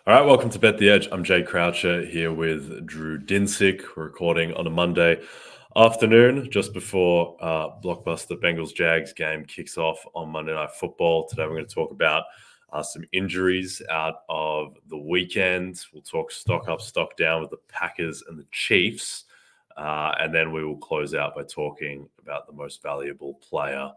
All right, welcome to Bet the Edge. I'm Jay Croucher here with Drew Dinsick. We're recording on a Monday afternoon, just before blockbuster Bengals-Jags game kicks off on Monday Night Football. Today we're going to talk about some injuries out of the weekend. We'll talk stock up, stock down with the Packers and the Chiefs. And then we will close out by talking about the most valuable player.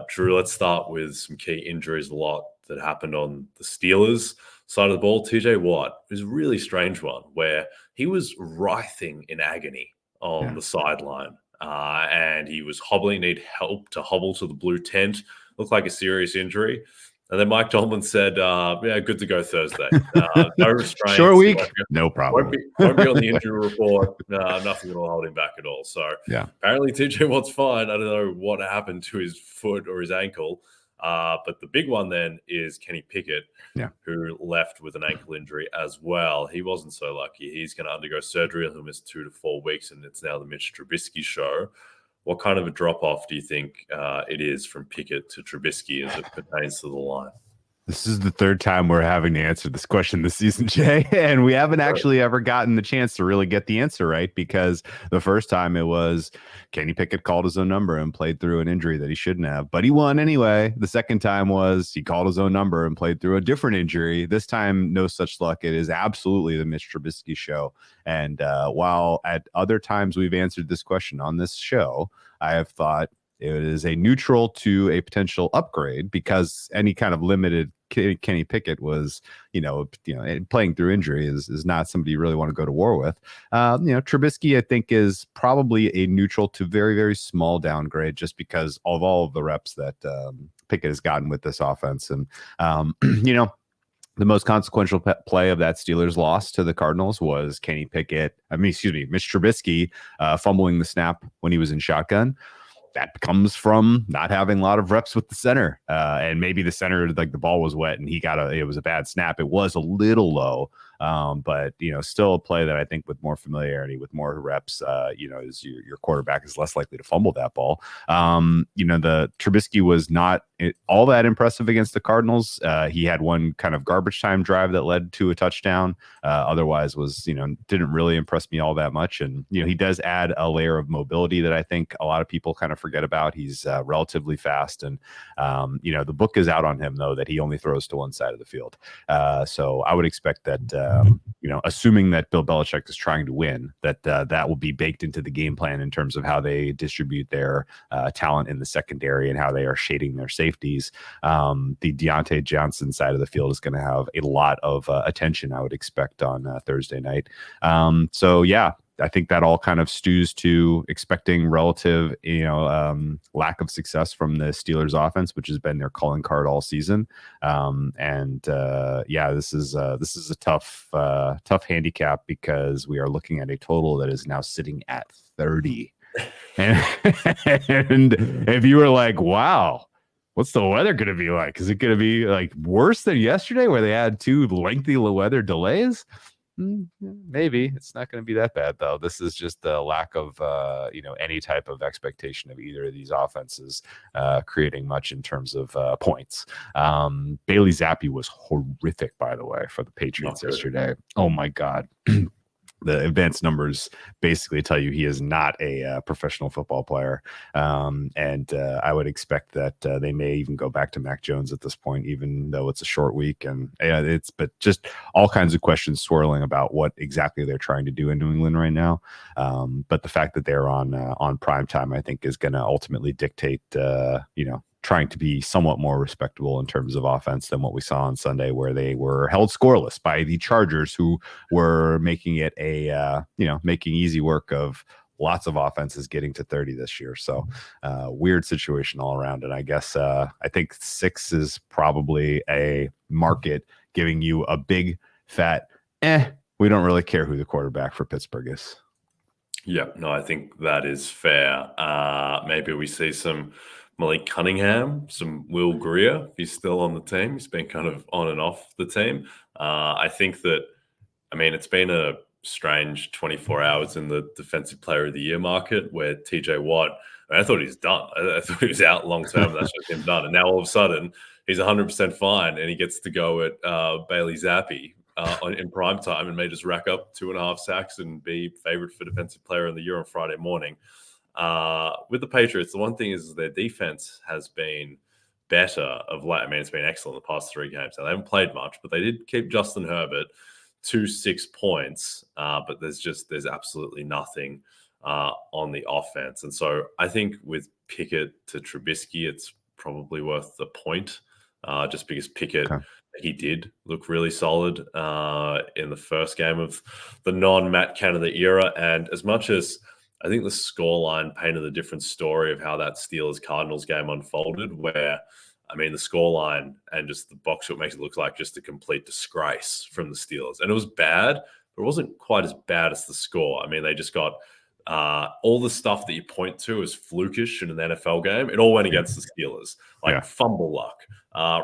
Drew, let's start with some key injuries, a lot that happened on the Steelers side of the ball. TJ Watt was a really strange one where he was writhing in agony on the sideline and he was hobbling, need help to hobble to the blue tent. Looked like a serious injury. And then Mike Tomlin said, yeah, good to go Thursday. No restraints. Short week, no problem. Won't be on the injury report. Nothing will hold him back at all. So apparently TJ Watt's fine. I don't know what happened to his foot or his ankle. But the big one then is Kenny Pickett, who left with an ankle injury as well. He wasn't so lucky. He's going to undergo surgery. He'll miss 2 to 4 weeks, and it's now the Mitch Trubisky show. What kind of a drop-off do you think it is from Pickett to Trubisky as it pertains to the line? This is the third time we're having to answer this question this season, Jay, and we haven't actually ever gotten the chance to really get the answer right, because the first time it was Kenny Pickett called his own number and played through an injury that he shouldn't have, but he won anyway. The second time was he called his own number and played through a different injury. This time, no such luck. It is absolutely the Mitch Trubisky show. And while at other times we've answered this question on this show, I have thought it is a neutral to a potential upgrade, because any kind of limited Kenny Pickett was, playing through injury is not somebody you really want to go to war with. Trubisky, I think, is probably a neutral to very, very small downgrade, just because of all of the reps that Pickett has gotten with this offense. And, the most consequential play of that Steelers loss to the Cardinals was Mitch Trubisky fumbling the snap when he was in shotgun. That comes from not having a lot of reps with the center. And maybe the center, like the ball was wet and it was a bad snap. It was a little low, but still a play that I think with more familiarity, with more reps, is your quarterback is less likely to fumble that ball. The Trubisky was not all that impressive against the Cardinals. He had one kind of garbage time drive that led to a touchdown. Otherwise was, didn't really impress me all that much. And, he does add a layer of mobility that I think a lot of people kind of forget about. He's relatively fast. And, the book is out on him, though, that he only throws to one side of the field. So I would expect that, assuming that Bill Belichick is trying to win, that will be baked into the game plan in terms of how they distribute their talent in the secondary and how they are shading their safeties. The Deontay Johnson side of the field is going to have a lot of attention, I would expect, on Thursday night. I think that all kind of stews to expecting relative, lack of success from the Steelers offense, which has been their calling card all season. This is a tough handicap, because we are looking at a total that is now sitting at 30. And if you were like, wow, what's the weather going to be like? Is it going to be like worse than yesterday where they had 2 lengthy weather delays? Maybe. It's not going to be that bad, though. This is just a lack of any type of expectation of either of these offenses creating much in terms of points. Bailey Zappi was horrific, by the way, for the Patriots yesterday. Oh my God. The advanced numbers basically tell you he is not a professional football player. I would expect that they may even go back to Mac Jones at this point, even though it's a short week. But just all kinds of questions swirling about what exactly they're trying to do in New England right now. But the fact that they're on prime time, I think, is going to ultimately dictate, trying to be somewhat more respectable in terms of offense than what we saw on Sunday, where they were held scoreless by the Chargers, who were making it making easy work of lots of offenses getting to 30 this year. So weird situation all around. And I guess I think 6 is probably a market giving you a big fat, we don't really care who the quarterback for Pittsburgh is. Yeah, no, I think that is fair. Maybe we see some Malik Cunningham, some Will Grier, if he's still on the team. He's been kind of on and off the team. I think that, it's been a strange 24 hours in the Defensive Player of the Year market, where TJ Watt, I thought he was done. I thought he was out long term. That's just him done. And now all of a sudden, he's 100% fine, and he gets to go at Bailey Zappi, in prime time and may just rack up 2.5 sacks and be favorite for defensive player of the year on Friday morning. With the Patriots, the one thing is their defense has been better of late. I mean, it's been excellent the past 3 games. Now, they haven't played much, but they did keep Justin Herbert to 6 points. But there's absolutely nothing on the offense. And so I think with Pickett to Trubisky, it's probably worth the point, just because Pickett, he did look really solid in the first game of the non-Matt Canada era. And as much as I think the scoreline painted a different story of how that Steelers-Cardinals game unfolded, where, I mean, the scoreline and just the box score makes it look like just a complete disgrace from the Steelers. And it was bad, but it wasn't quite as bad as the score. I mean, they just got all the stuff that you point to as flukish in an NFL game. It all went against the Steelers, like fumble luck,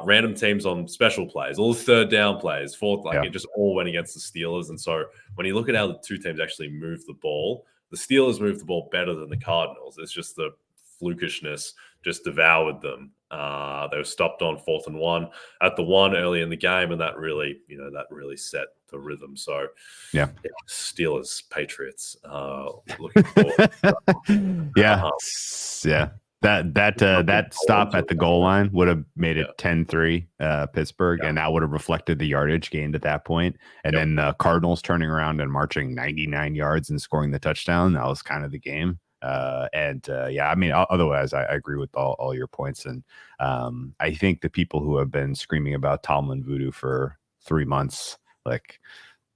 random teams on special plays, all the third down plays, fourth, it just all went against the Steelers. And so when you look at how the two teams actually moved the ball, the Steelers moved the ball better than the Cardinals. It's just the flukishness just devoured them. They were stopped on 4th and 1 at the 1 early in the game, and that really set the rhythm. So, Steelers, Patriots, looking forward. That stop at the goal line would have made it 10-3 Pittsburgh, and that would have reflected the yardage gained at that point. And then the Cardinals turning around and marching 99 yards and scoring the touchdown. That was kind of the game. I mean, otherwise, I agree with all your points. And I think the people who have been screaming about Tomlin voodoo for 3 months, like,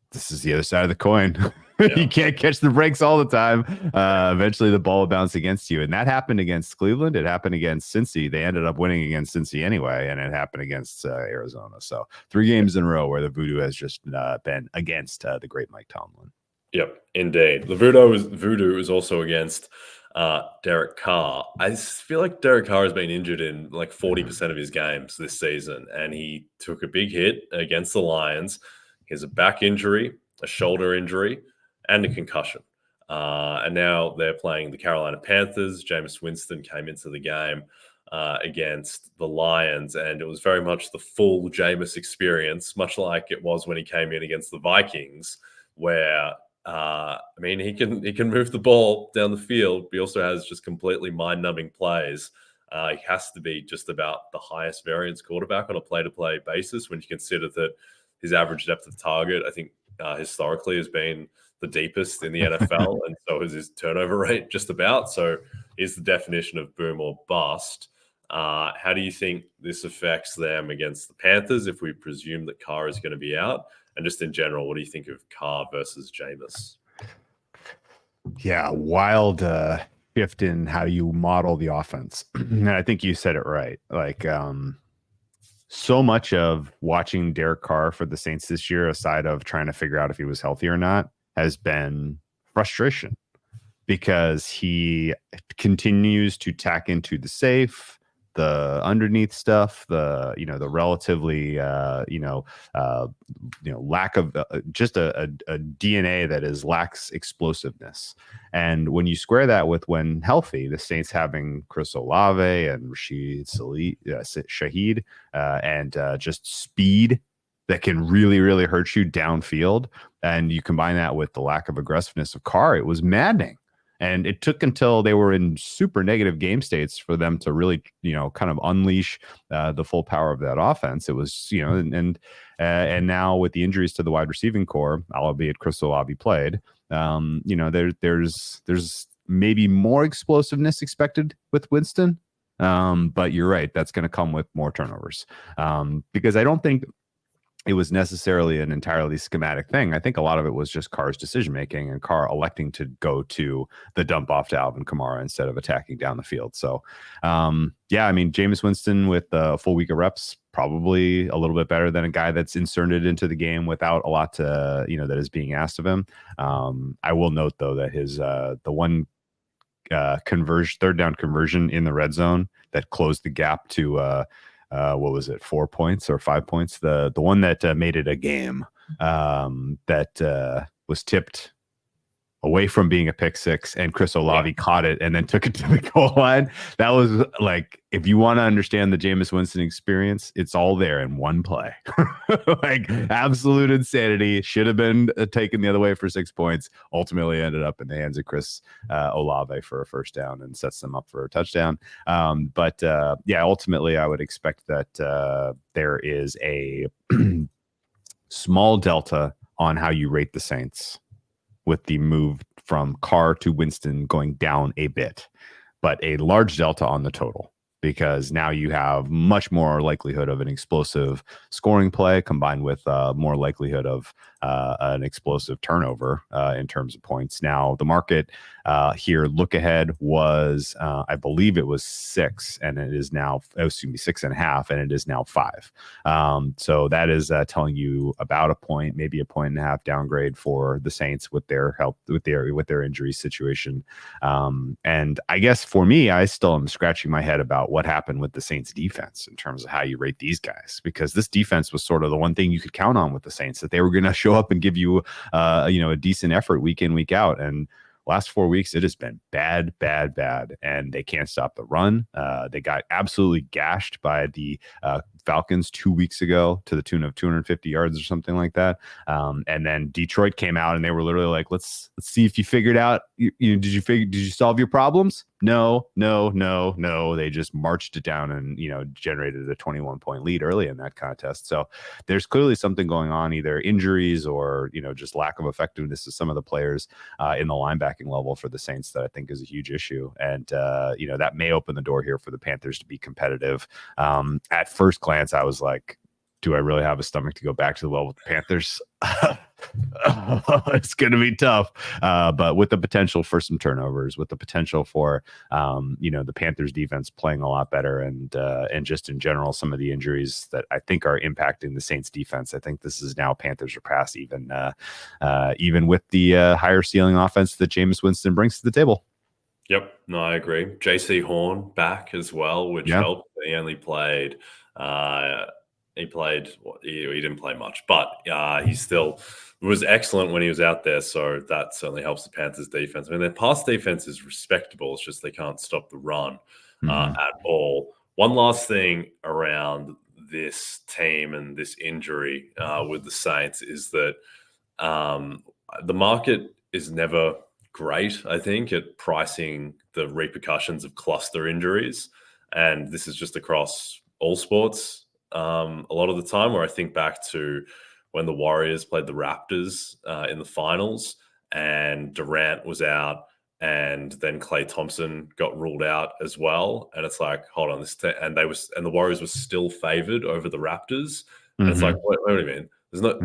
this is the other side of the coin. You can't catch the breaks all the time. Eventually the ball will bounce against you. And that happened against Cleveland. It happened against Cincy. They ended up winning against Cincy anyway. And it happened against Arizona. So 3 games in a row where the voodoo has just been against the great Mike Tomlin. Yep, indeed. The voodoo is also against Derek Carr. I feel like Derek Carr has been injured in like 40% of his games this season. And he took a big hit against the Lions. He has a back injury, a shoulder injury, and a concussion. And now they're playing the Carolina Panthers. Jameis Winston came into the game against the Lions, and it was very much the full Jameis experience, much like it was when he came in against the Vikings, where I mean, he can move the ball down the field, but he also has just completely mind-numbing plays. He has to be just about the highest variance quarterback on a play-to-play basis when you consider that his average depth of target, I think, historically has been the deepest in the NFL, and so is his turnover rate just about. So is the definition of boom or bust. How do you think this affects them against the Panthers if we presume that Carr is going to be out? And just in general, what do you think of Carr versus Jameis? Yeah, wild shift in how you model the offense. And I think you said it right. Like, so much of watching Derek Carr for the Saints this year, aside of trying to figure out if he was healthy or not, has been frustration, because he continues to tack into the safe, the underneath stuff, the relatively lack of just a DNA that lacks explosiveness. And when you square that with, when healthy, the Saints having Chris Olave and Rashid Shaheed and just speed that can really, really hurt you downfield, and you combine that with the lack of aggressiveness of Carr, it was maddening. And it took until they were in super negative game states for them to really, kind of unleash the full power of that offense. It was, and now with the injuries to the wide receiving core, albeit Chris Olave played, there's maybe more explosiveness expected with Winston. But you're right, that's going to come with more turnovers, because I don't think it was necessarily an entirely schematic thing. I think a lot of it was just Carr's decision-making and Carr electing to go to the dump off to Alvin Kamara instead of attacking down the field. So, I mean, Jameis Winston with a full week of reps, probably a little bit better than a guy that's inserted into the game without a lot to, that is being asked of him. I will note, though, that his the one third down conversion in the red zone that closed the gap to what was it, 4 points or 5 points? The one that made it a game, that was tipped away from being a pick six, and Chris Olave caught it and then took it to the goal line. That was like, if you want to understand the Jameis Winston experience, it's all there in one play. Like absolute insanity. Should have been taken the other way for 6 points. Ultimately ended up in the hands of Chris Olave for a first down and sets them up for a touchdown. But ultimately I would expect that there is a small delta on how you rate the Saints with the move from Carr to Winston going down a bit, but a large delta on the total, because now you have much more likelihood of an explosive scoring play combined with more likelihood of an explosive turnover in terms of points. Now, the market here, look ahead, was, I believe it was 6, and it is now, 6.5, and it is now 5. So that is telling you about a point, maybe a point and a half downgrade for the Saints with their help, with their injury situation. And I guess for me, I still am scratching my head about what happened with the Saints defense in terms of how you rate these guys, because this defense was sort of the one thing you could count on with the Saints, that they were going to show up and give you a decent effort week in, week out. And last 4 weeks, it has been bad, and they can't stop the run. They got absolutely gashed by the Falcons 2 weeks ago to the tune of 250 yards or something like that. And then Detroit came out and they were literally like, let's see if you figured out, did you solve your problems? No. They just marched it down and, generated a 21-point lead early in that contest. So there's clearly something going on, either injuries or, just lack of effectiveness of some of the players in the linebacking level for the Saints, that I think is a huge issue. And, that may open the door here for the Panthers to be competitive. At first glance, I was like, do I really have a stomach to go back to the well with the Panthers? It's going to be tough. But with the potential for some turnovers, with the potential for, the Panthers defense playing a lot better, and just in general, some of the injuries that I think are impacting the Saints defense, I think this is now Panthers are past, even with the higher ceiling offense that Jameis Winston brings to the table. Yep. No, I agree. JC Horn back as well, which helped. He only played, he didn't play much, but he still was excellent when he was out there. So that certainly helps the Panthers defense. I mean, their pass defense is respectable. It's just they can't stop the run at all. One last thing around this team and this injury with the Saints is that the market is never great, I think, at pricing the repercussions of cluster injuries. And this is just across all sports a lot of the time, where I think back to when the Warriors played the Raptors in the finals and Durant was out, and then Klay Thompson got ruled out as well. And it's like, hold on, and the Warriors were still favored over the Raptors. And it's like, wait a minute, there's no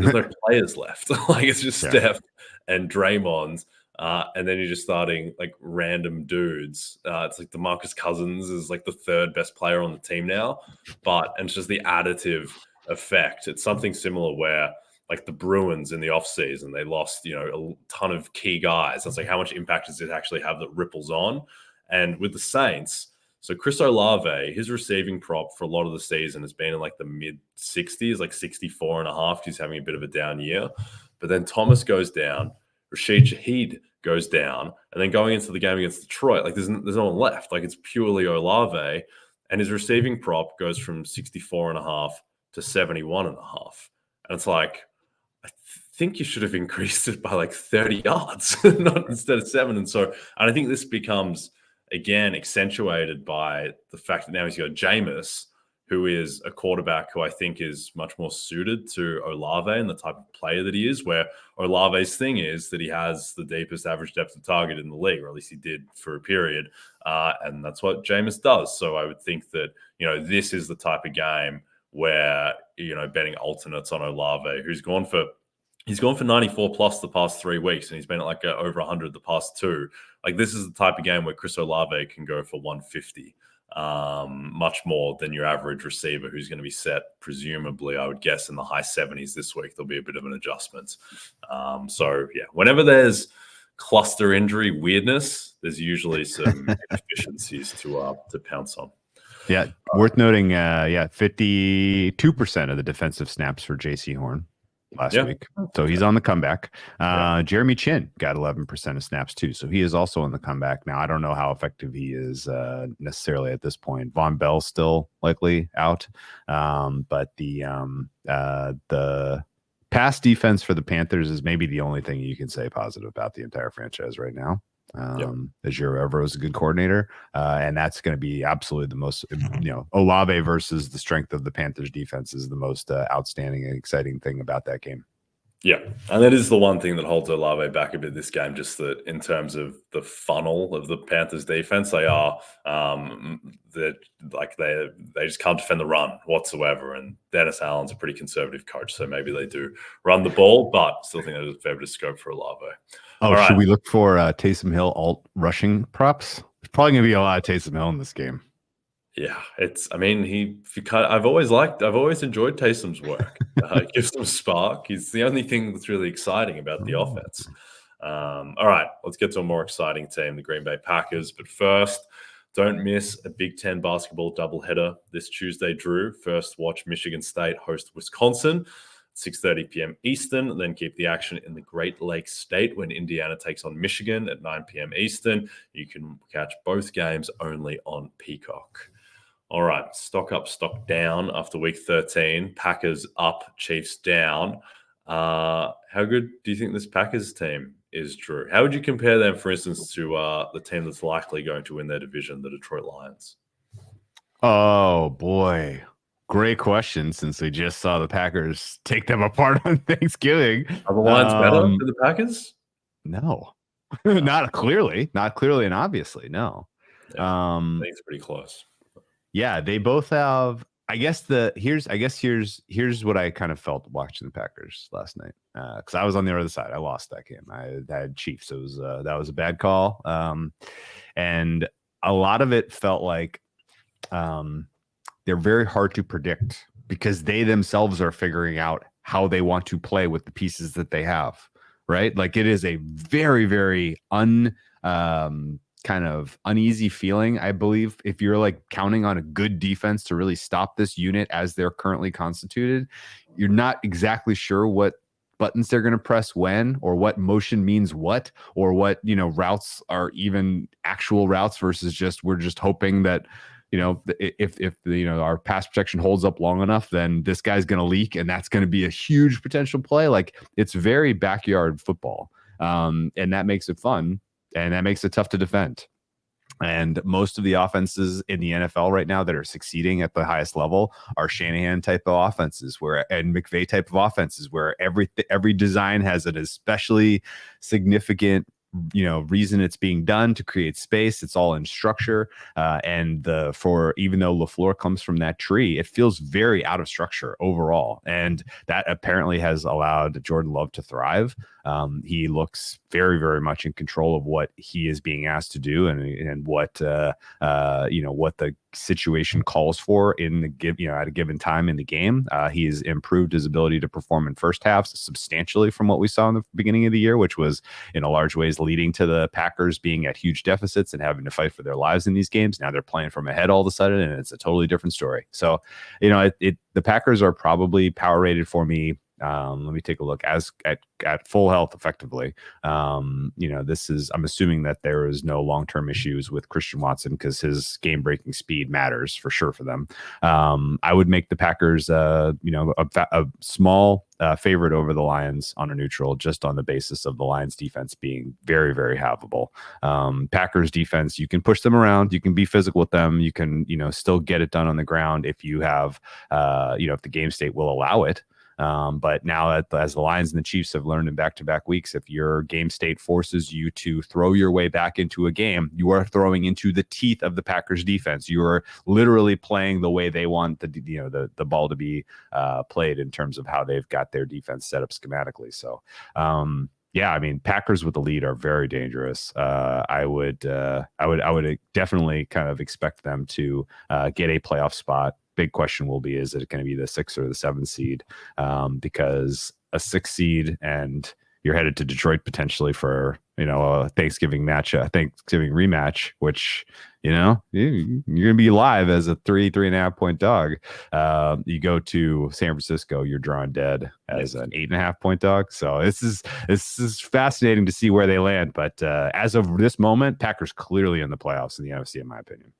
players left. Like, it's just Steph and Draymond. And then you're just starting like random dudes. It's like DeMarcus Cousins is like the third best player on the team now, and it's just the additive effect. It's something similar where like the Bruins in the offseason, they lost, a ton of key guys. It's like, how much impact does it actually have that ripples on? And with the Saints, so Chris Olave, his receiving prop for a lot of the season has been in like the mid 60s, like 64.5. He's having a bit of a down year. But then Thomas goes down, Rashid Shaheed goes down, and then going into the game against Detroit, like there's no one left. Like, it's purely Olave, and his receiving prop goes from 64.5 to 71.5. And it's like, I think you should have increased it by like 30 yards, not instead of 7. And I think this becomes, again, accentuated by the fact that now he's got Jameis, who is a quarterback who I think is much more suited to Olave and the type of player that he is, where Olave's thing is that he has the deepest average depth of target in the league, or at least he did for a period. And that's what Jameis does. So I would think that, this is the type of game where, betting alternates on Olave, who's gone for 94 plus the past 3 weeks, and he's been at like over 100 the past 2. Like, this is the type of game where Chris Olave can go for 150. Much more than your average receiver, who's going to be set, presumably, I would guess, in the high 70s this week. There'll be a bit of an adjustment. Whenever there's cluster injury weirdness, there's usually some inefficiencies to pounce on. Yeah, worth noting, 52% of the defensive snaps for JC Horn. last week. So he's on the comeback. Yeah. Jeremy Chin got 11% of snaps too. So he is also on the comeback. Now, I don't know how effective he is necessarily at this point. Von Bell's still likely out. But the pass defense for the Panthers is maybe the only thing you can say positive about the entire franchise right now. Azure Evero is a good coordinator, and that's going to be absolutely the most, Olave versus the strength of the Panthers defense is the most outstanding and exciting thing about that game. Yeah, and that is the one thing that holds Olave back a bit this game, just that in terms of the funnel of the Panthers defense, they are they just can't defend the run whatsoever, and Dennis Allen's a pretty conservative coach, so maybe they do run the ball, but still think there's a fair bit of scope for Olave. Oh, should we look for Taysom Hill alt rushing props? There's probably going to be a lot of Taysom Hill in this game. Yeah, I've always enjoyed Taysom's work. It gives them spark. He's the only thing that's really exciting about the offense. All right, let's get to a more exciting team, the Green Bay Packers. But first, don't miss a Big Ten basketball doubleheader this Tuesday, Drew. First, watch Michigan State host Wisconsin. 6:30 p.m. Eastern, then keep the action in the Great Lakes State when Indiana takes on Michigan at 9 p.m. Eastern. You can catch both games only on Peacock. All right, stock up, stock down after week 13. Packers up, Chiefs down. How good do you think this Packers team is, Drew? How would you compare them, for instance, to the team that's likely going to win their division, the Detroit Lions? Oh, boy. Great question, since we just saw the Packers take them apart on Thanksgiving. Are the Lions better than the Packers? No, not clearly, and obviously, no. Yeah, I think it's pretty close. Yeah, they both have. I guess here's what I kind of felt watching the Packers last night, because I was on the other side. I lost that game. I had Chiefs. It was that was a bad call, and a lot of it felt like they're very hard to predict because they themselves are figuring out how they want to play with the pieces that they have, right? Like it is a very, very kind of uneasy feeling, I believe, if you're like counting on a good defense to really stop this unit as they're currently constituted. You're not exactly sure what buttons they're going to press when, or what motion means what, or what, routes are even actual routes versus just we're just hoping that if our pass protection holds up long enough, then this guy's going to leak, and that's going to be a huge potential play. Like it's very backyard football, and that makes it fun, and that makes it tough to defend. And most of the offenses in the NFL right now that are succeeding at the highest level are Shanahan type of offenses, and McVay type of offenses, where every design has an especially significant reason it's being done to create space. It's all in structure, and even though LaFleur comes from that tree, it feels very out of structure overall, and that apparently has allowed Jordan Love to thrive. He looks very, very much in control of what he is being asked to do, and what the situation calls for at a given time in the game. He's improved his ability to perform in first halves substantially from what we saw in the beginning of the year, which was in a large ways leading to the Packers being at huge deficits and having to fight for their lives in these games. Now they're playing from ahead all of a sudden, and it's a totally different story. So, the Packers are probably power rated for me. Let me take a look at full health effectively. I'm assuming that there is no long-term issues with Christian Watson because his game-breaking speed matters for sure for them. I would make the Packers, a small favorite over the Lions on a neutral, just on the basis of the Lions defense being very, very havable. Packers defense, you can push them around, you can be physical with them, you can, still get it done on the ground if you have, if the game state will allow it. But now as the Lions and the Chiefs have learned in back-to-back weeks, if your game state forces you to throw your way back into a game, you are throwing into the teeth of the Packers defense. You are literally playing the way they want the ball to be played in terms of how they've got their defense set up schematically. So, Packers with the lead are very dangerous. I would definitely kind of expect them to get a playoff spot. Big question will be, is it going to be the 6th or the 7th seed? Because a 6th seed and you're headed to Detroit potentially for Thanksgiving rematch, which, you're going to be live as a 3.5 point dog. You go to San Francisco, you're drawing dead as an 8.5 point dog. So this is fascinating to see where they land. But as of this moment, Packers clearly in the playoffs in the NFC, in my opinion.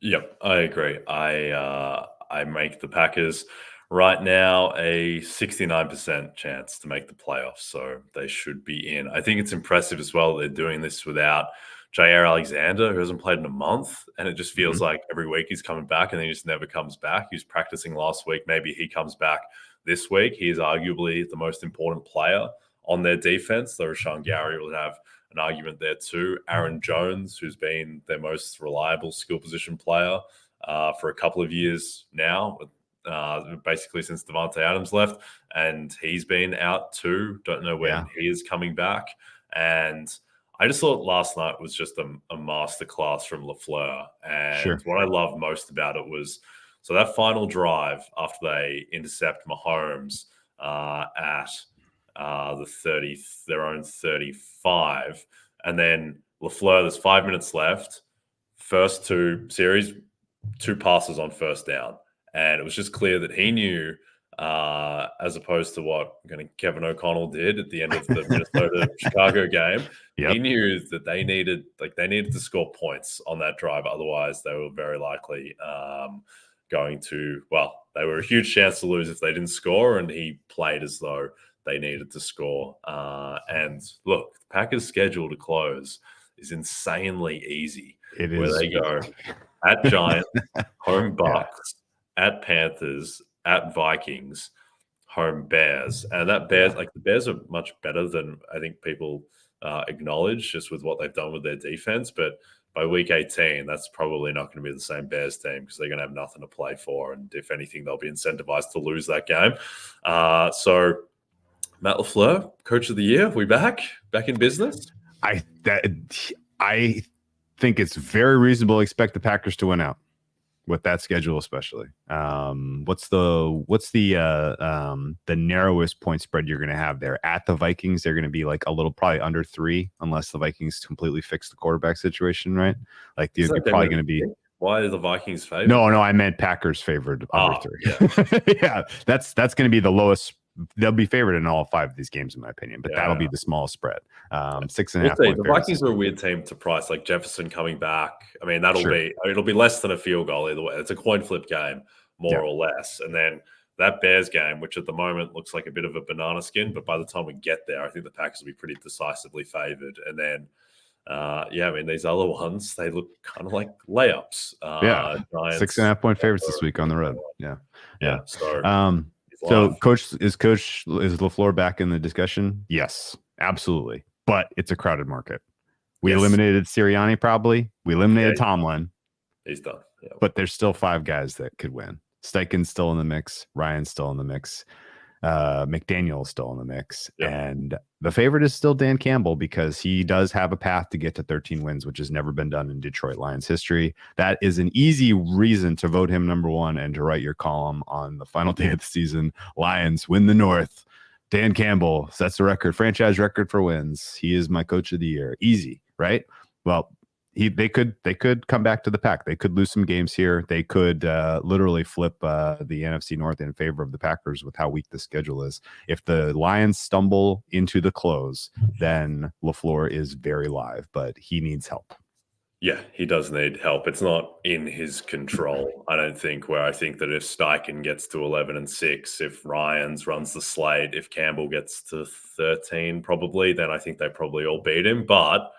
Yep, I agree. I make the Packers right now a 69% chance to make the playoffs, so they should be in. I think it's impressive as well that they're doing this without Jair Alexander, who hasn't played in a month, and it just feels like every week he's coming back and then he just never comes back. He was practicing last week. Maybe he comes back this week. He is arguably the most important player on their defense. Though Rashawn Gary will have an argument there too. Aaron Jones, who's been their most reliable skill position player for a couple of years now, basically since Devontae Adams left, and he's been out too. Don't know when he is coming back. And I just thought last night was just a masterclass from LaFleur. And what I love most about it was, so that final drive after they intercept Mahomes at their own 35, and then LaFleur, there's 5 minutes left. First two passes on first down. And it was just clear that he knew, as opposed to what Kevin O'Connell did at the end of the Minnesota-Chicago game, he knew that they needed to score points on that drive. Otherwise, they were very likely they were a huge chance to lose if they didn't score, and he played as though they needed to score. And look, the Packers' schedule to close is insanely easy. They go at Giants, home Bucks, at Panthers, at Vikings, home Bears. And that Bears, the Bears are much better than I think people acknowledge, just with what they've done with their defense. But by week 18, that's probably not going to be the same Bears team, because they're going to have nothing to play for. And if anything, they'll be incentivized to lose that game. So Matt LaFleur, Coach of the Year, we back in business? I think it's very reasonable to expect the Packers to win out with that schedule, especially. What's the narrowest point spread you're going to have there? At the Vikings, they're going to be like a little, probably under 3, unless the Vikings completely fix the quarterback situation, right? Like you're probably going to be. Why are the Vikings favored? No, I meant Packers favored under 3. Yeah, that's going to be the lowest. They'll be favored in all 5 of these games, in my opinion, but that'll be the small spread. 6.5. The Vikings are a weird team to price, like Jefferson coming back. I mean, it'll be less than a field goal either way. It's a coin flip game, more or less. And then that Bears game, which at the moment looks like a bit of a banana skin, but by the time we get there, I think the Packers will be pretty decisively favored. And then, these other ones, they look kind of like layups. Giants, 6.5 point favorites this week on the road. Yeah. So, Coach is LaFleur back in the discussion? Yes, absolutely. But it's a crowded market. We eliminated Sirianni, probably. We eliminated Tomlin. He's done. Yeah. But there's still 5 guys that could win. Steichen's still in the mix. Ryan's still in the mix. McDaniel's still in the mix. Yep. And the favorite is still Dan Campbell, because he does have a path to get to 13 wins, which has never been done in Detroit Lions history. That is an easy reason to vote him number 1 and to write your column on the final day of the season. Lions win the North. Dan Campbell sets the record, franchise record for wins. He is my Coach of the Year. Easy, right? Well, they could come back to the pack. They could lose some games here. They could literally flip the NFC North in favor of the Packers with how weak the schedule is. If the Lions stumble into the close, then LaFleur is very live, but he needs help. Yeah, he does need help. It's not in his control, I don't think, where I think that if Steichen gets to 11-6, if Ryans runs the slate, if Campbell gets to 13 probably, then I think they probably all beat him. But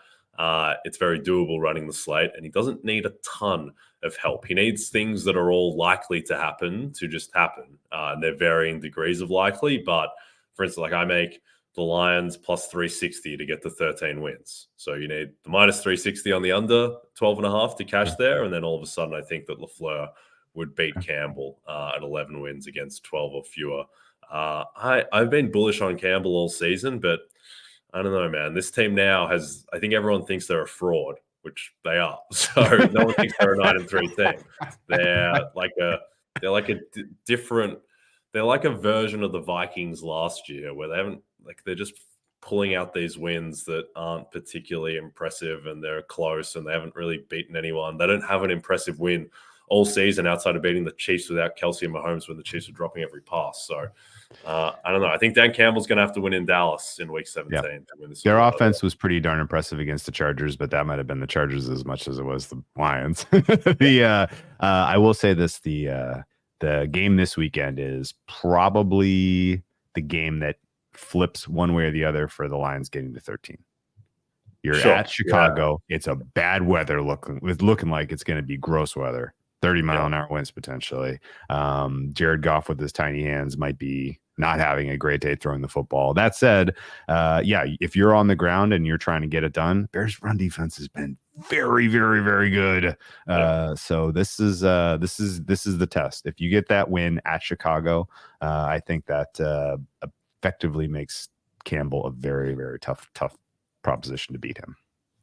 it's very doable running the slate, and he doesn't need a ton of help. He needs things that are all likely to happen to just happen. And they're varying degrees of likely. But for instance, I make the Lions plus 360 to get to 13 wins. So you need the minus 360 on the under 12.5 to cash there. And then all of a sudden, I think that LaFleur would beat Campbell at 11 wins against 12 or fewer. I've been bullish on Campbell all season, but I don't know, man. This team now I think everyone thinks they're a fraud, which they are. So no one thinks they're a 9-3 team. They're like a version of the Vikings last year, where they're just pulling out these wins that aren't particularly impressive, and they're close, and they haven't really beaten anyone. They don't have an impressive win all season outside of beating the Chiefs without Kelsey and Mahomes when the Chiefs were dropping every pass. So I don't know. I think Dan Campbell's going to have to win in Dallas in Week 17 to win this. Their offense was pretty darn impressive against the Chargers, but that might have been the Chargers as much as it was the Lions. I will say this: the game this weekend is probably the game that flips one way or the other for the Lions getting to 13. You're at Chicago. Yeah. It's a bad weather looking like it's going to be gross weather. 30-mile-an-hour winds potentially. Jared Goff with his tiny hands might be not having a great day throwing the football. That said, if you're on the ground and you're trying to get it done, Bears' run defense has been very, very, very good. So this is the test. If you get that win at Chicago, I think that effectively makes Campbell a very, very tough proposition to beat him.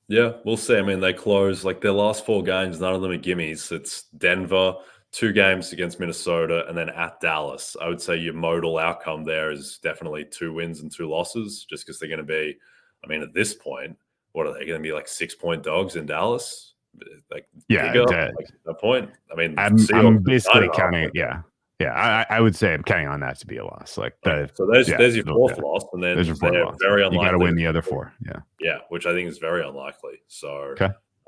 Yeah, we'll see. I mean, they close like their last 4 games, none of them are gimmies. It's Denver, 2 games against Minnesota, and then at Dallas. I would say your modal outcome there is definitely 2 wins and 2 losses, just because they're going to be, I mean, at this point, what are they going to be, like 6-point dogs in Dallas? Like, bigger, like that point. I mean, I'm basically counting. I would say I'm counting on that to be a loss. Like so there's your 4th loss, and then there's your 4th loss. Very unlikely. You got to win the other 4. Yeah, which I think is very unlikely. So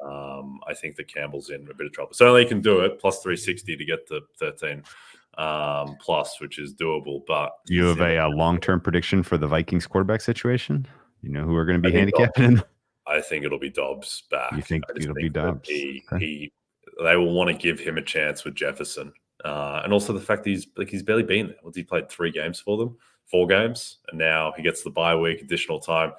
I think the Campbell's in a bit of trouble. Certainly he can do it, plus 360 to get to 13 plus, which is doable. But you have a long-term prediction for the Vikings quarterback situation? You know who are going to be handicapping? I think it'll be Dobbs back. You think it'll be Dobbs? They will want to give him a chance with Jefferson. And also the fact that he's barely been there. He played 3 games for them, 4 games, and now he gets the bye week, additional time.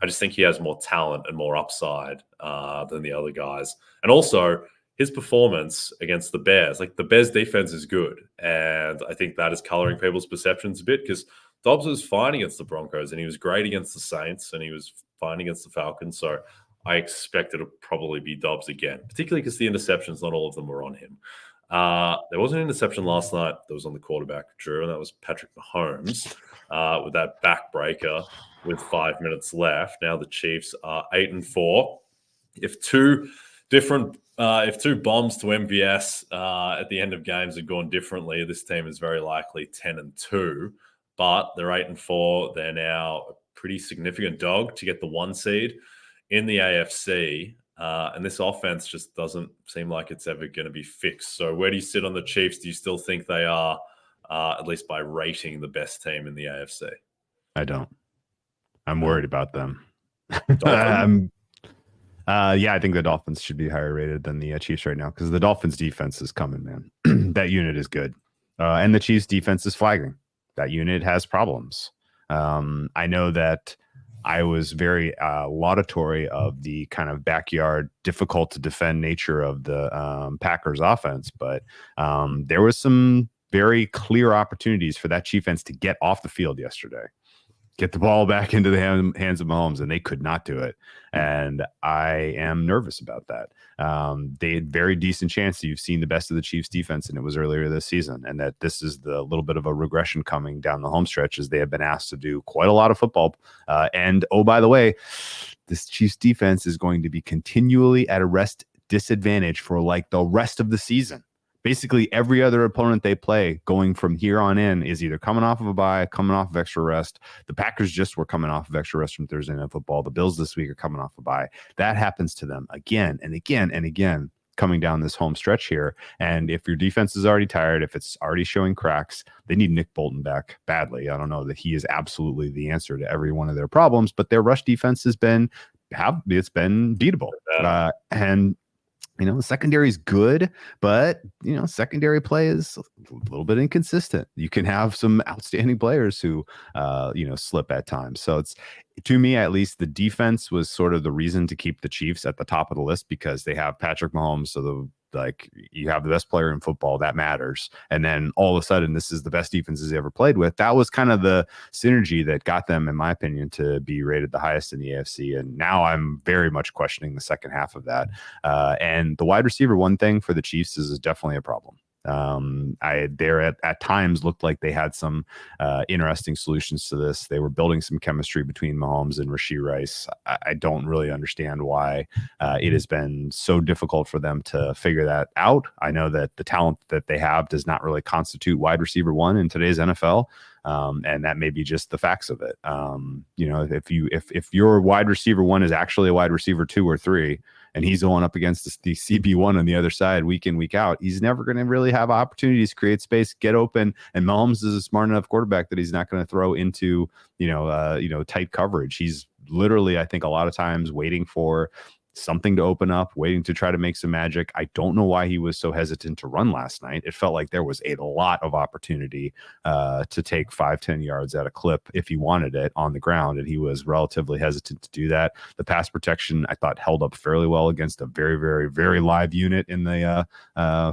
I just think he has more talent and more upside than the other guys. And also his performance against the Bears, like the Bears defense is good. And I think that is coloring people's perceptions a bit, because Dobbs was fine against the Broncos and he was great against the Saints and he was fine against the Falcons. So I expect it'll probably be Dobbs again, particularly because the interceptions, not all of them were on him. There was an interception last night that was on the quarterback, Drew, and that was Patrick Mahomes with that backbreaker with 5 minutes left. Now the Chiefs are 8-4. If two bombs to MVS at the end of games had gone differently, this team is very likely 10-2. But they're 8-4. They're now a pretty significant dog to get the 1 seed in the AFC. And this offense just doesn't seem like it's ever going to be fixed. So where do you sit on the Chiefs? Do you still think they are, at least by rating, the best team in the AFC? I don't. I'm worried about them. I think the Dolphins should be higher rated than the Chiefs right now, because the Dolphins defense is coming, man. That unit is good. And the Chiefs defense is flagging. That unit has problems. I know that I was very laudatory of the kind of backyard, difficult to defend nature of the Packers offense, but there was some very clear opportunities for that defense to get off the field yesterday, get the ball back into the hands of Mahomes, and they could not do it. And I am nervous about that. They had very decent chance that you've seen the best of the Chiefs defense, and it was earlier this season, and that this is the little bit of a regression coming down the home stretch, as they have been asked to do quite a lot of football. And oh, by the way, this Chiefs defense is going to be continually at a rest disadvantage for like the rest of the season. Basically, every other opponent they play going from here on in is either coming off of a bye, coming off of extra rest. The Packers just were coming off of extra rest from Thursday Night Football. The Bills this week are coming off a bye. That happens to them again and again and again coming down this home stretch here. And if your defense is already tired, if it's already showing cracks, they need Nick Bolton back badly. I don't know that he is absolutely the answer to every one of their problems, but their rush defense has been beatable. And the secondary is good, but, secondary play is a little bit inconsistent. You can have some outstanding players who, slip at times. So it's, to me, at least, the defense was sort of the reason to keep the Chiefs at the top of the list, because they have Patrick Mahomes. So you have the best player in football, that matters. And then all of a sudden, this is the best defenses they ever played with. That was kind of the synergy that got them, in my opinion, to be rated the highest in the AFC. And now I'm very much questioning the second half of that. And the wide receiver, one thing for the Chiefs is definitely a problem. There at times looked like they had some interesting solutions to this. They were building some chemistry between Mahomes and Rashee Rice. I don't really understand why it has been so difficult for them to figure that out. I know that the talent that they have does not really constitute wide receiver one in today's NFL. And that may be just the facts of it. If your wide receiver one is actually a wide receiver 2 or 3, and he's going up against the CB1 on the other side week in, week out, he's never going to really have opportunities to create space, get open. And Mahomes is a smart enough quarterback that he's not going to throw into, tight coverage. He's literally, I think, a lot of times waiting for something to open up, waiting to try to make some magic. I don't know why he was so hesitant to run last night. It felt like there was a lot of opportunity to take 5-10 yards at a clip if he wanted it on the ground, and he was relatively hesitant to do that. The pass protection, I thought, held up fairly well against a very, very, very live unit in the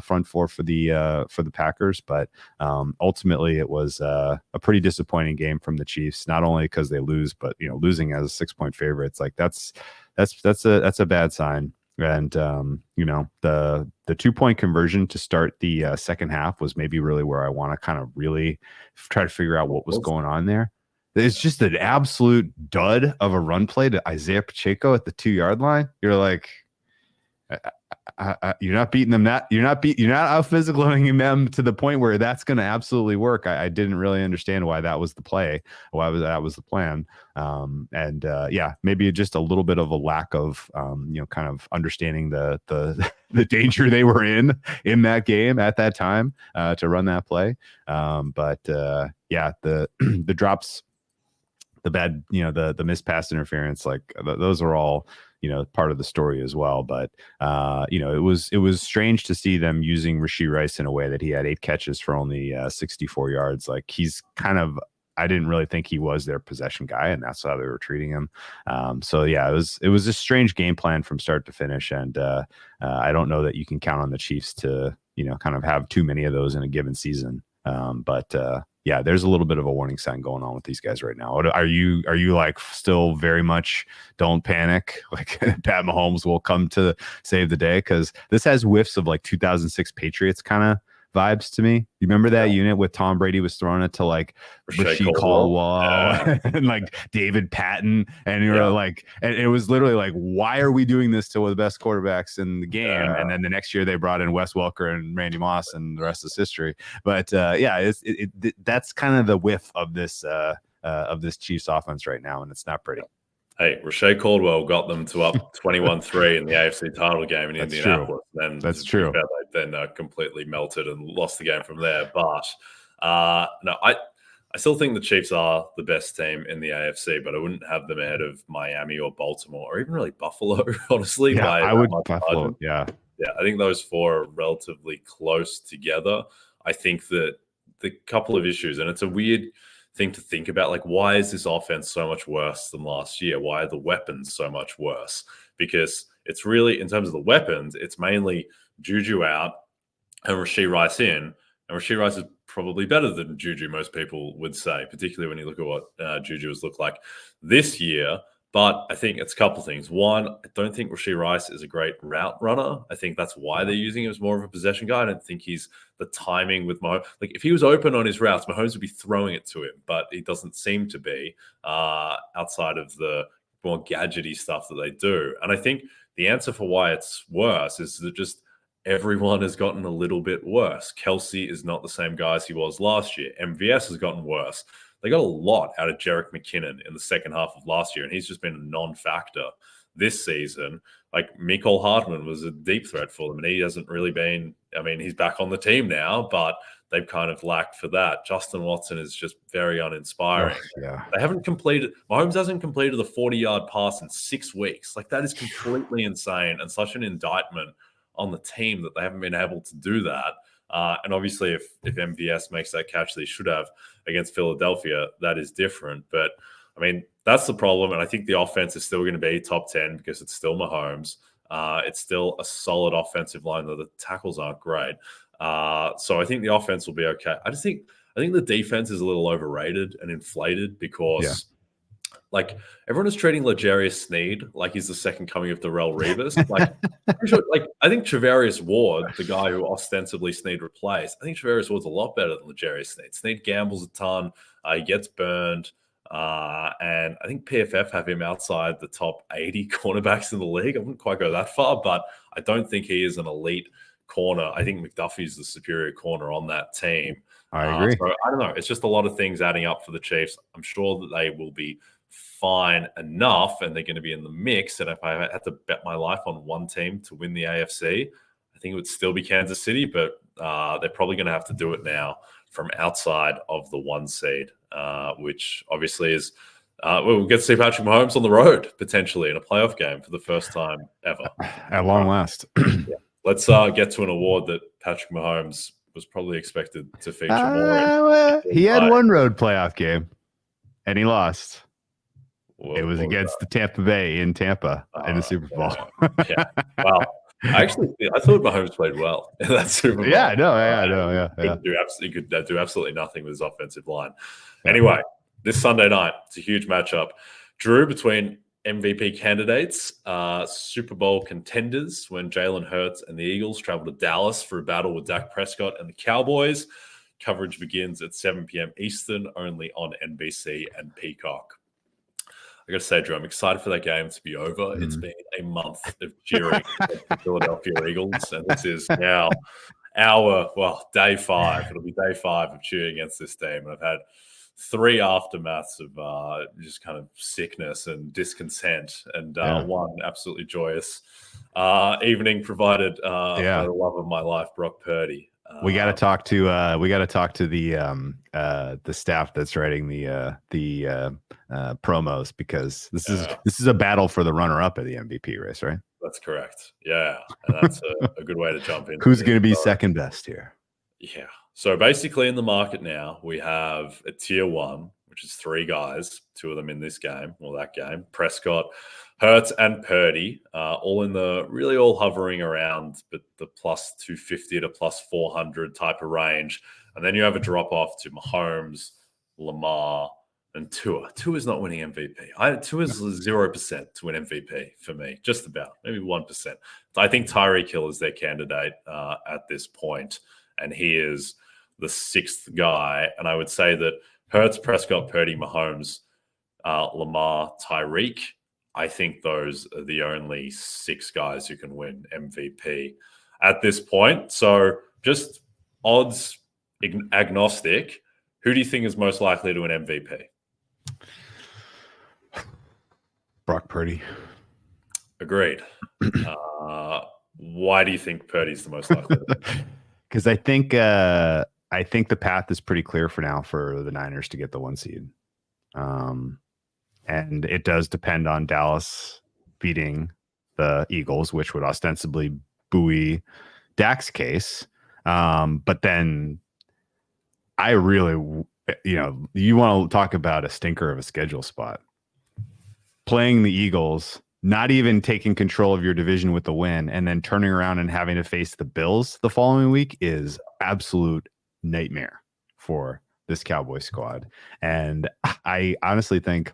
front four for the Packers. But ultimately, it was a pretty disappointing game from the Chiefs, not only because they lose, but losing as a 6-point favorite. It's like that's a bad sign. And the 2-point conversion to start the second half was maybe really where I want to kind of really try to figure out what was going on there. It's just an absolute dud of a run play to Isaiah Pacheco at the 2-yard line. You're like, you're not beating them. You're not out physicaling them to the point where that's going to absolutely work. I didn't really understand why that was the play. That was the plan. Maybe just a little bit of a lack of kind of understanding the the danger they were in that game at that time to run that play. The the drops, the bad, the missed pass interference, like those are all part of the story as well. But it was strange to see them using Rashee Rice in a way that he had 8 catches for only 64 yards. Like he's kind of, I didn't really think he was their possession guy, and that's how they were treating him. It was a strange game plan from start to finish, and I don't know that you can count on the Chiefs to kind of have too many of those in a given season. There's a little bit of a warning sign going on with these guys right now. Are you like still very much don't panic? Like Pat Mahomes will come to save the day? Because this has whiffs of like 2006 Patriots kind of vibes to me. You remember that unit with Tom Brady was throwing it to like Rasheed Caldwell and like David Patton, and you were like, and it was literally like, why are we doing this to one of the best quarterbacks in the game? And then the next year they brought in Wes Welker and Randy Moss, and the rest is history. But that's kind of the whiff of this Chiefs offense right now, and it's not pretty. Hey, Rasheed Caldwell got them to up 21-3 in the AFC title game in Indianapolis. That's true. They then completely melted and lost the game from there. But I still think the Chiefs are the best team in the AFC, but I wouldn't have them ahead of Miami or Baltimore or even really Buffalo, honestly. Yeah, I would Buffalo. Margin. Yeah, I think those 4 are relatively close together. I think that the couple of issues, and it's a weird thing to think about, like, why is this offense so much worse than last year? Why are the weapons so much worse? Because it's really, in terms of the weapons, it's mainly Juju out and Rashee Rice in. And Rashee Rice is probably better than Juju, most people would say, particularly when you look at what Juju has looked like this year. But I think it's a couple of things. One, I don't think Rashee Rice is a great route runner. I think that's why they're using him as more of a possession guy. I don't think he's the timing with Mahomes. Like, if he was open on his routes, Mahomes would be throwing it to him, but he doesn't seem to be outside of the more gadgety stuff that they do. And I think the answer for why it's worse is that just everyone has gotten a little bit worse. Kelsey is not the same guy as he was last year. MVS has gotten worse. They got a lot out of Jerick McKinnon in the second half of last year, and he's just been a non-factor this season. Like, Mecole Hardman was a deep threat for them, and he hasn't really been – I mean, he's back on the team now, but they've kind of lacked for that. Justin Watson is just very uninspiring. They haven't completed – Mahomes hasn't completed a 40-yard pass in 6 weeks. Like, that is completely insane and such an indictment on the team that they haven't been able to do that. And obviously, if MVS makes that catch they should have against Philadelphia, that is different. But, I mean, that's the problem. And I think the offense is still going to be top 10 because it's still Mahomes. It's still a solid offensive line, though the tackles aren't great. So I think the offense will be okay. I think the defense is a little overrated and inflated because like everyone is treating L'Jarius Sneed like he's the second coming of Darrell Revis. Like, I'm sure, like I think Travarius Ward, the guy who ostensibly Sneed replaced, I think Travarius Ward's a lot better than L'Jarius Sneed. Sneed gambles a ton, he gets burned, and I think PFF have him outside the top 80 cornerbacks in the league. I wouldn't quite go that far, but I don't think he is an elite corner. I think McDuffie's the superior corner on that team. I agree. So I don't know. It's just a lot of things adding up for the Chiefs. I'm sure that they will be fine enough and they're going to be in the mix. And if I had to bet my life on one team to win the AFC, I think it would still be Kansas City, but they're probably going to have to do it now from outside of the 1 seed, which obviously is we'll get to see Patrick Mahomes on the road potentially in a playoff game for the first time ever. At long last. Yeah. Let's get to an award that Patrick Mahomes was probably expected to feature more. He had one road playoff game, and he lost. It was against the Tampa Bay in Tampa in the Super Bowl. Yeah. Wow. I thought Mahomes played well in that Super Bowl. Yeah, no. He could do absolutely nothing with his offensive line. Anyway, this Sunday night, it's a huge matchup. Drew between MVP candidates, Super Bowl contenders when Jalen Hurts and the Eagles travel to Dallas for a battle with Dak Prescott and the Cowboys. Coverage begins at 7 p.m. Eastern, only on NBC and Peacock. I got to say, Drew, I'm excited for that game to be over. It's been a month of cheering for the Philadelphia Eagles, and this is now day 5. It'll be day 5 of cheering against this team. And I've had 3 aftermaths of just kind of sickness and discontent, and one absolutely joyous evening provided by the love of my life, Brock Purdy. We got to talk to the staff that's writing the promos, because this is a battle for the runner-up of the MVP race, right? That's correct. Yeah, and that's a good way to jump in. Who's going to be second best here? Yeah. So basically, in the market now, we have a tier 1, which is 3 guys, 2 of them in this game or that game: Prescott, Hurts, and Purdy, all hovering around the plus 250 to plus 400 type of range. And then you have a drop off to Mahomes, Lamar, and Tua. Tua is not winning MVP. Tua is 0% to win MVP for me, just about, maybe 1%. I think Tyreek Hill is their candidate at this point, and he is the 6th guy. And I would say that Hurts, Prescott, Purdy, Mahomes, Lamar, Tyreek, I think those are the only 6 guys who can win MVP at this point. So just odds agnostic, who do you think is most likely to win MVP? Brock Purdy. Agreed. Why do you think Purdy's the most likely? Because I think the path is pretty clear for now for the Niners to get the 1 seed. And it does depend on Dallas beating the Eagles, which would ostensibly buoy Dak's case. But then I really, you want to talk about a stinker of a schedule spot. Playing the Eagles, not even taking control of your division with the win, and then turning around and having to face the Bills the following week is absolute nightmare for this Cowboy squad. And I honestly think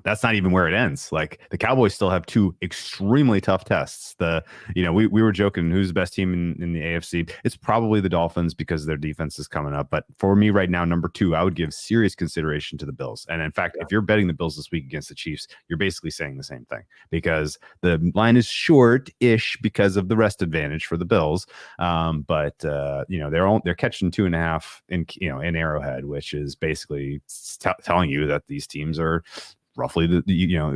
that's not even where it ends. Like, the Cowboys still have 2 extremely tough tests. We were joking, who's the best team in the AFC? It's probably the Dolphins because their defense is coming up. But for me right now, number 2, I would give serious consideration to the Bills. And in fact, if you're betting the Bills this week against the Chiefs, you're basically saying the same thing, because the line is short-ish because of the rest advantage for the Bills. But they're catching 2.5 in Arrowhead, which is basically telling you that these teams are roughly the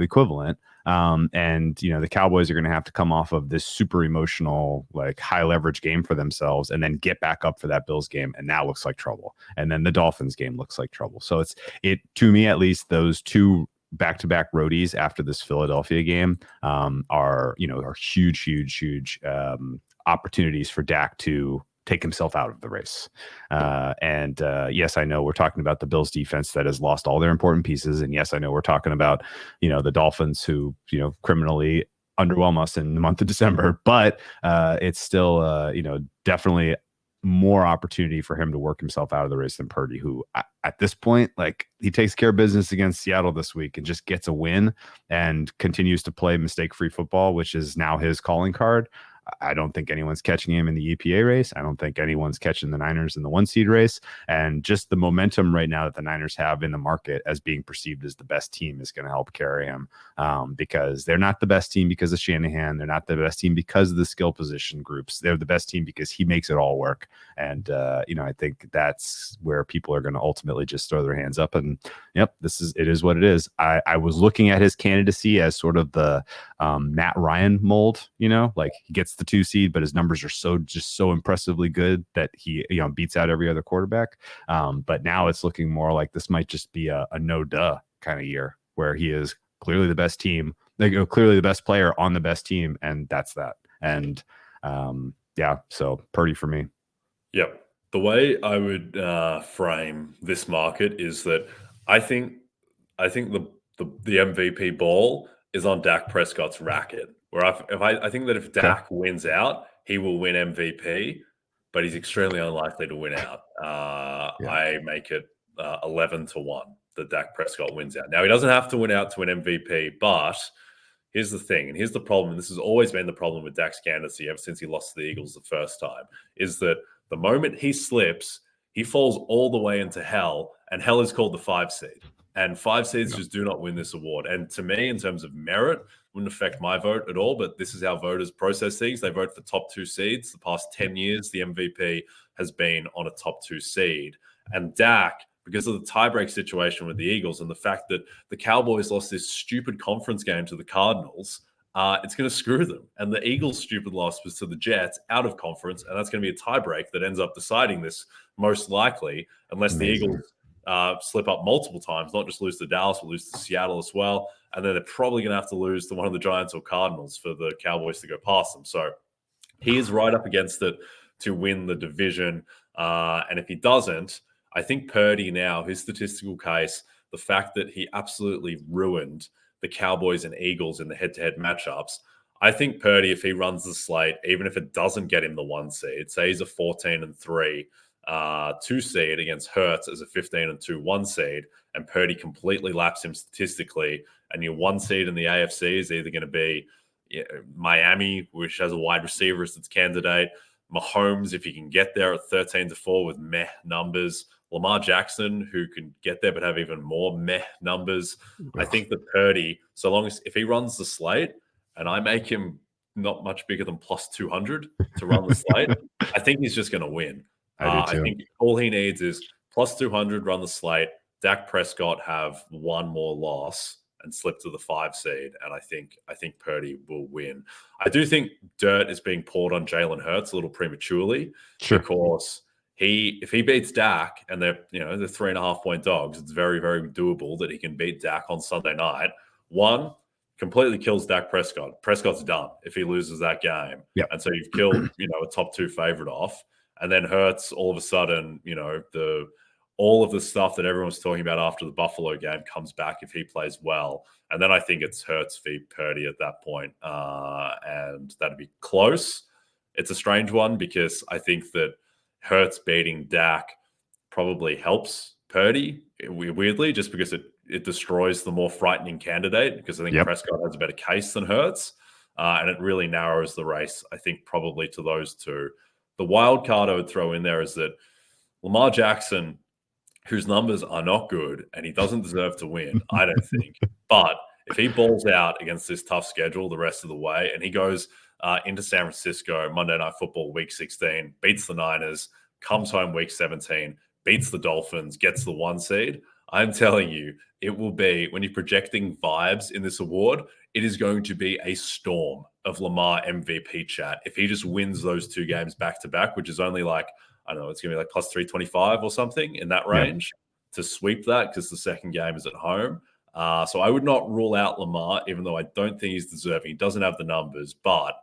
equivalent. The Cowboys are going to have to come off of this super emotional, like, high leverage game for themselves and then get back up for that Bills game. And that looks like trouble. And then the Dolphins game looks like trouble. So to me, at least, those 2 back-to-back roadies after this Philadelphia game are huge opportunities for Dak to take himself out of the race. Yes, I know we're talking about the Bills defense that has lost all their important pieces. And yes, I know we're talking about, the Dolphins who, criminally underwhelm us in the month of December, but it's still, definitely more opportunity for him to work himself out of the race than Purdy, who at this point, like, he takes care of business against Seattle this week and just gets a win and continues to play mistake-free football, which is now his calling card. I don't think anyone's catching him in the EPA race. I don't think anyone's catching the Niners in the 1 seed race. And just the momentum right now that the Niners have in the market as being perceived as the best team is going to help carry him, because they're not the best team because of Shanahan. They're not the best team because of the skill position groups. They're the best team because he makes it all work. And, I think that's where people are going to ultimately just throw their hands up. And yep, it is what it is. I was looking at his candidacy as sort of the Matt Ryan mold, like he gets the 2 seed, but his numbers are so impressively good that he beats out every other quarterback. But now it's looking more like this might just be a no duh kind of year where he is clearly the best team, clearly the best player on the best team, and that's that. And so Purdy for me. Yep. The way I would frame this market is that I think the MVP ball is on Dak Prescott's racket. Where I think that if Dak wins out, he will win MVP, but he's extremely unlikely to win out. I make it 11-1 that Dak Prescott wins out. Now, he doesn't have to win out to an MVP, but here's the thing, and here's the problem. This has always been the problem with Dak's candidacy ever since he lost to the Eagles the first time, is that the moment he slips, he falls all the way into hell, and hell is called the 5 seed. And 5 seeds just do not win this award. And to me, in terms of merit, wouldn't affect my vote at all, but this is how voters process things. They vote for top 2 seeds. The past 10 years, the MVP has been on a top 2 seed. And Dak, because of the tiebreak situation with the Eagles and the fact that the Cowboys lost this stupid conference game to the Cardinals, it's going to screw them. And the Eagles' stupid loss was to the Jets out of conference, and that's going to be a tiebreak that ends up deciding this most likely, unless the Eagles slip up multiple times, not just lose to Dallas, but lose to Seattle as well. And then they're probably going to have to lose to one of the Giants or Cardinals for the Cowboys to go past them. So he is right up against it to win the division. And if he doesn't, I think Purdy now, his statistical case, the fact that he absolutely ruined the Cowboys and Eagles in the head-to-head matchups, I think Purdy, if he runs the slate, even if it doesn't get him the 1 seed, say he's a 14-3, 2 seed against Hurts as a 15-2 1 seed, and Purdy completely laps him statistically, and your 1 seed in the AFC is either going to be Miami, which has a wide receiver as its candidate, Mahomes, if he can get there at 13-4 with meh numbers, Lamar Jackson, who can get there but have even more meh numbers. I think that Purdy, so long as if he runs the slate and I make him not much bigger than plus 200 to run the slate, I think he's just going to win. I think all he needs is plus 200, run the slate, Dak Prescott have one more loss and slip to the 5 seed, and I think Purdy will win. I do think dirt is being poured on Jalen Hurts a little prematurely, because if he beats Dak and they're 3.5 point dogs, it's very, very doable that he can beat Dak on Sunday night. One, completely kills Dak Prescott. Prescott's done if he loses that game. Yep. And so you've killed, a top 2 favorite off. And then Hurts, all of a sudden, all of the stuff that everyone was talking about after the Buffalo game comes back if he plays well. And then I think it's Hurts v. Purdy at that point. And that'd be close. It's a strange one because I think that Hurts beating Dak probably helps Purdy, weirdly, just because it destroys the more frightening candidate, because I think Prescott has a better case than Hurts. And it really narrows the race, I think, probably to those two. The wild card I would throw in there is that Lamar Jackson, whose numbers are not good, and he doesn't deserve to win, I don't think. But if he balls out against this tough schedule the rest of the way, and he goes into San Francisco, Monday Night Football, Week 16, beats the Niners, comes home Week 17, beats the Dolphins, gets the 1 seed, I'm telling you, it will be, when you're projecting vibes in this award, it is going to be a storm of Lamar MVP chat. If he just wins those 2 games back-to-back, which is only like, I don't know, it's going to be like plus 325 or something in that range to sweep that, because the second game is at home. So I would not rule out Lamar, even though I don't think he's deserving. He doesn't have the numbers, but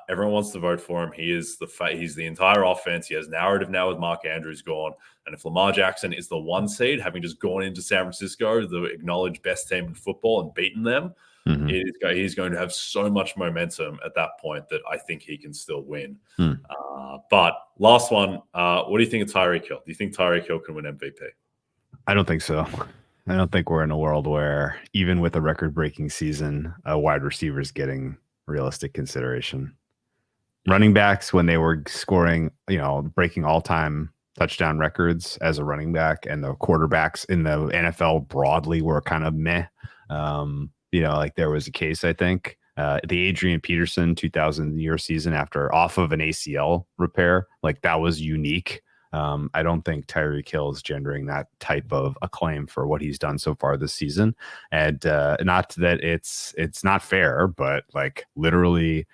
Everyone wants to vote for him. He's the entire offense. He has narrative now with Mark Andrews gone. And if Lamar Jackson is the 1 seed, having just gone into San Francisco, the acknowledged best team in football, and beaten them, he's going to have so much momentum at that point that I think he can still win. But last one, what do you think of Tyreek Hill? Do you think Tyreek Hill can win MVP? I don't think so. I don't think we're in a world where even with a record-breaking season, a wide receiver is getting realistic consideration. Running backs, when they were scoring, breaking all-time touchdown records as a running back, and the quarterbacks in the NFL broadly were kind of meh. There was a case, I think, the Adrian Peterson 2000-year season off of an ACL repair, like that was unique. I don't think Tyreek Hill is gendering that type of acclaim for what he's done so far this season. And not that it's not fair, but like literally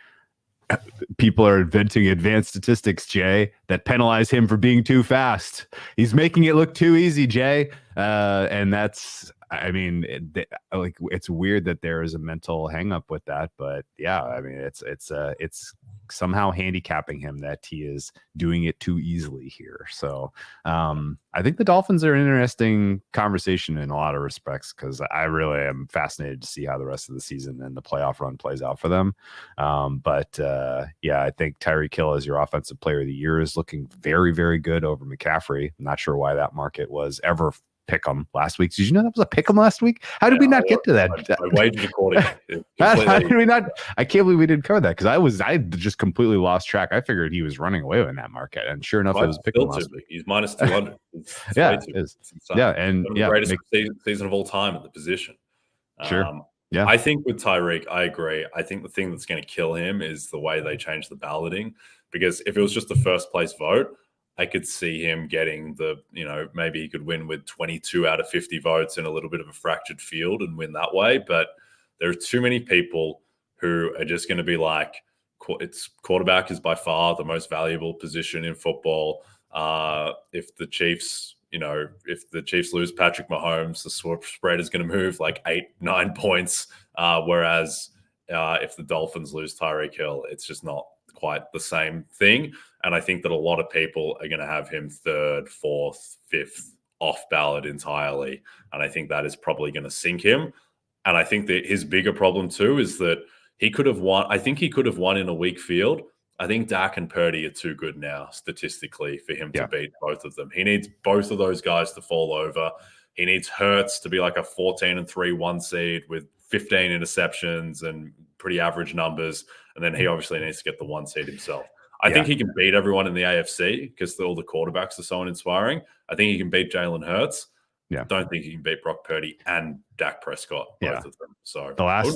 people are inventing advanced statistics, Jay, that penalize him for being too fast. He's making it look too easy, Jay. And that's, it's weird that there is a mental hang up with that, but yeah, I mean, it's somehow handicapping him that he is doing it too easily here. So I think the Dolphins are an interesting conversation in a lot of respects, because I really am fascinated to see how the rest of the season and the playoff run plays out for them. But I think Tyreek Hill as your offensive player of the year is looking very, very good over McCaffrey. I'm not sure why that market was ever pick 'em last week. Did you know that was a pick 'em last week? How did we not get to that? I wagered accordingly. How did we not? I can't believe we didn't cover that, because I just completely lost track. I figured he was running away in that market, and sure enough, it was pick 'em last week. He's minus 200. Greatest season of all time at the position. Sure. I think with Tyreek, I agree. I think the thing that's going to kill him is the way they change the balloting, because if it was just the first place vote, I could see him getting maybe he could win with 22 out of 50 votes in a little bit of a fractured field and win that way. But there are too many people who are just going to be like, quarterback is by far the most valuable position in football. If the Chiefs lose Patrick Mahomes, the spread is going to move like 8-9 points. Whereas if the Dolphins lose Tyreek Hill, it's just not quite the same thing. And I think that a lot of people are going to have him 3rd, 4th, 5th off ballot entirely. And I think that is probably going to sink him. And I think that his bigger problem too is that he could have won. I think he could have won in a weak field. I think Dak and Purdy are too good now statistically for him to beat both of them. He needs both of those guys to fall over. He needs Hurts to be like a 14-3 1 seed with 15 interceptions and pretty average numbers. And then he obviously needs to get the 1 seed himself. I think he can beat everyone in the AFC because all the quarterbacks are so uninspiring. I think he can beat Jalen Hurts. Yeah. Don't think he can beat Brock Purdy and Dak Prescott, both of them. So the last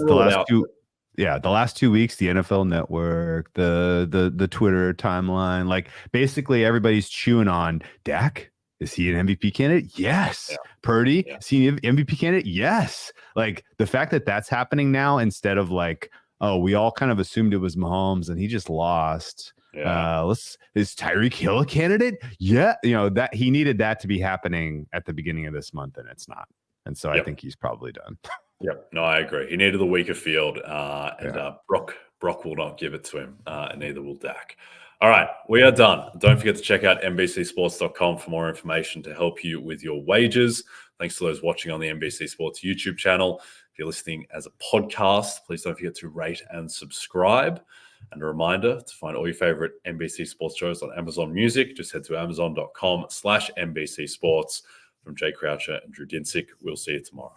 2 weeks, the NFL Network, the Twitter timeline, like basically everybody's chewing on Dak. Is he an MVP candidate? Yes. Yeah. Purdy, is he an MVP candidate? Yes. Like the fact that that's happening now, instead of like, oh, we all kind of assumed it was Mahomes and he just lost. Yeah. Is Tyreek Hill a candidate? Yeah. That he needed that to be happening at the beginning of this month, and it's not. And so I think he's probably done. Yep. No, I agree. He needed the weaker field, and Brock will not give it to him, and neither will Dak. All right, we are done. Don't forget to check out NBCSports.com for more information to help you with your wagers. Thanks to those watching on the NBC Sports YouTube channel. If you're listening as a podcast, please don't forget to rate and subscribe. And a reminder to find all your favorite NBC Sports shows on Amazon Music. Just head to amazon.com/NBC Sports. From Jay Croucher and Drew Dinsick, we'll see you tomorrow.